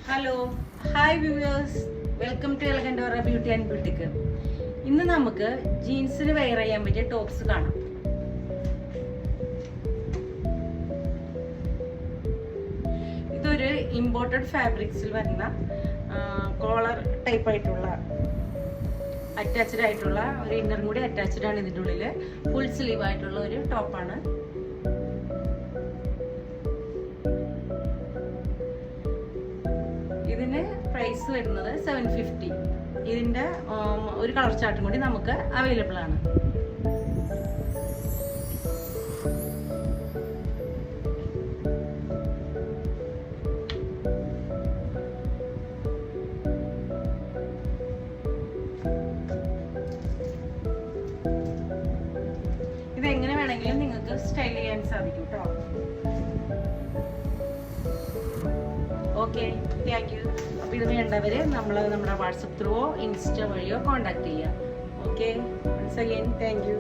Hello hi viewers, welcome to Elegandora beauty and boutique. ഇന്ന് നമുക്ക് ജീൻസിന് wear ചെയ്യാൻ പറ്റിയ ടോപ്സ് കാണാം. ഇതൊരു ഇമ്പോർട്ടഡ് ഫാബ്രിക്സിൽ വരുന്ന കോളർ ടൈപ്പ് ആയിട്ടുള്ള അറ്റാച്ച്ഡ് ആയിട്ടുള്ള ഒരു ഇന്നറും കൂടി അറ്റാച്ച്ഡ് ആണ്. ഇതിൻ്റെ ഉള്ളിൽ ഫുൾ സ്ലീവ് ആയിട്ടുള്ള ഒരു ടോപ്പാണ്. ഇതിന് പ്രൈസ് വരുന്നത് 750. ഇതിന്റെ ഒരു കളർ ചാർട്ടും കൂടി നമുക്ക് അവൈലബിൾ ആണ്. ഇത് എങ്ങനെ വേണമെങ്കിലും നിങ്ങൾക്ക് സ്റ്റൈൽ ചെയ്യാൻ സാധിക്കും കേട്ടോ. Okay, thank you. അപ്പോൾ ഇത് വേണ്ടവര് നമ്മുടെ വാട്സപ്പ് ത്രൂവോ ഇൻസ്റ്റ വഴിയോ കോൺടാക്ട് ചെയ്യുക. Okay, once again thank U.